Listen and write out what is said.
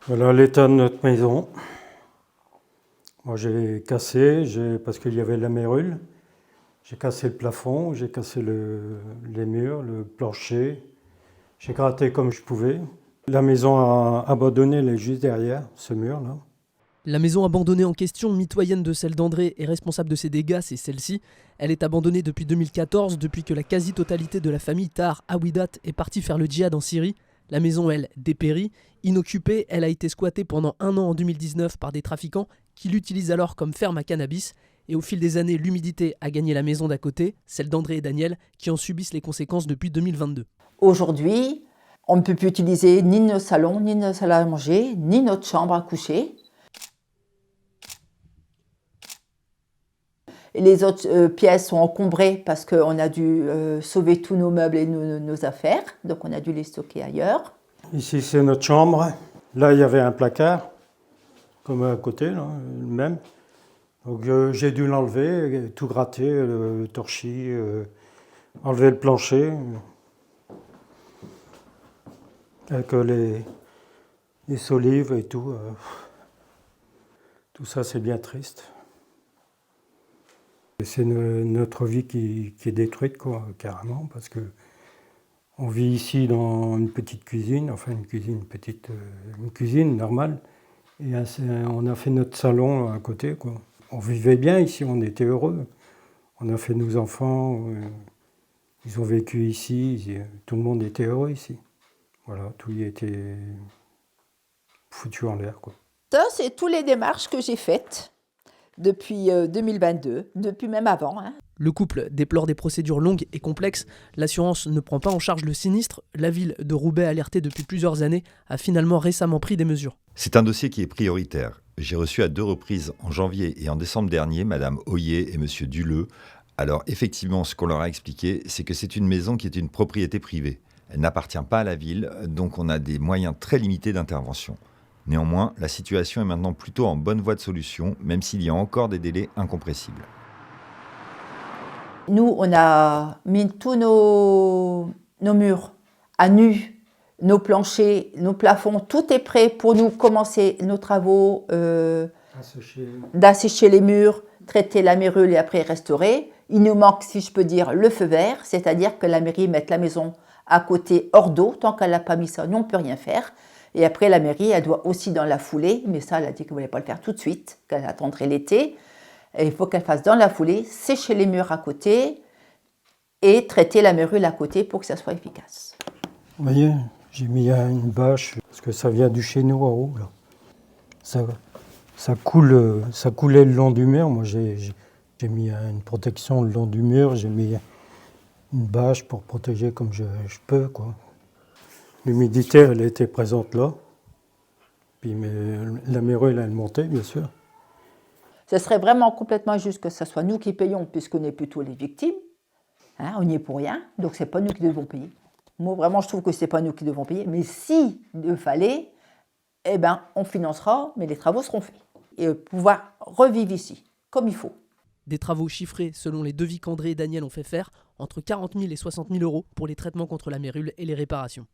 Voilà l'état de notre maison. Moi j'ai cassé, parce qu'il y avait la mérule. J'ai cassé le plafond, j'ai cassé les murs, le plancher. J'ai gratté comme je pouvais. La maison abandonnée, elle est juste derrière ce mur-là. La maison abandonnée en question, mitoyenne de celle d'André et responsable de ces dégâts, c'est celle-ci. Elle est abandonnée depuis 2014, depuis que la quasi-totalité de la famille Tahar Awidat est partie faire le djihad en Syrie. La maison, elle, dépérit. Inoccupée, elle a été squattée pendant 1 an en 2019 par des trafiquants qui l'utilisent alors comme ferme à cannabis. Et au fil des années, l'humidité a gagné la maison d'à côté, celle d'André et Daniel, qui en subissent les conséquences depuis 2022. Aujourd'hui, on ne peut plus utiliser ni nos salons, ni nos salles à manger, ni notre chambre à coucher. Et les autres pièces sont encombrées parce qu'on a dû sauver tous nos meubles et nos affaires. Donc on a dû les stocker ailleurs. Ici c'est notre chambre. Là il y avait un placard, comme à côté, là, le même. Donc j'ai dû l'enlever, tout gratter, le torchis, enlever le plancher. Avec les solives et tout. Tout ça c'est bien triste. C'est notre vie qui est détruite, quoi, carrément, parce que on vit ici dans une petite cuisine, enfin une cuisine normale, et on a fait notre salon à côté, quoi. On vivait bien ici, on était heureux. On a fait nos enfants, ils ont vécu ici, tout le monde était heureux ici. Voilà, tout y était foutu en l'air, quoi. Ça, c'est toutes les démarches que j'ai faites depuis 2022, depuis même avant. Le couple déplore des procédures longues et complexes. L'assurance ne prend pas en charge le sinistre. La ville de Roubaix, alertée depuis plusieurs années, a finalement récemment pris des mesures. C'est un dossier qui est prioritaire. J'ai reçu à 2 reprises, en janvier et en décembre dernier, Madame Hoyer et Monsieur Duleux. Alors effectivement, ce qu'on leur a expliqué, c'est que c'est une maison qui est une propriété privée. Elle n'appartient pas à la ville, donc on a des moyens très limités d'intervention. Néanmoins, la situation est maintenant plutôt en bonne voie de solution, même s'il y a encore des délais incompressibles. Nous, on a mis tous nos murs à nu, nos planchers, nos plafonds, tout est prêt pour nous commencer nos travaux d'assécher les murs, traiter la mérule et après restaurer. Il nous manque, si je peux dire, le feu vert, c'est-à-dire que la mairie mette la maison à côté hors d'eau. Tant qu'elle n'a pas mis ça, nous, on ne peut rien faire. Et après, la mairie, elle doit aussi dans la foulée, mais ça, elle a dit qu'elle ne voulait pas le faire tout de suite, qu'elle attendrait l'été. Et il faut qu'elle fasse dans la foulée, sécher les murs à côté et traiter la mérule à côté pour que ça soit efficace. Vous voyez, j'ai mis une bâche, parce que ça vient du chez nous en haut, là. Ça coulait le long du mur. Moi, j'ai mis une protection le long du mur, j'ai mis une bâche pour protéger comme je peux, quoi. L'humidité, elle était présente là. Puis la mérule, elle montait, bien sûr. Ce serait vraiment complètement injuste que ce soit nous qui payons, puisqu'on est plutôt les victimes. On n'y est pour rien, donc ce n'est pas nous qui devons payer. Moi, vraiment, je trouve que ce n'est pas nous qui devons payer. Mais si il fallait, eh ben, on financera, mais les travaux seront faits. Et pouvoir revivre ici, comme il faut. Des travaux chiffrés selon les devis qu'André et Daniel ont fait faire, entre 40 000 et 60 000 euros pour les traitements contre la mérule et les réparations.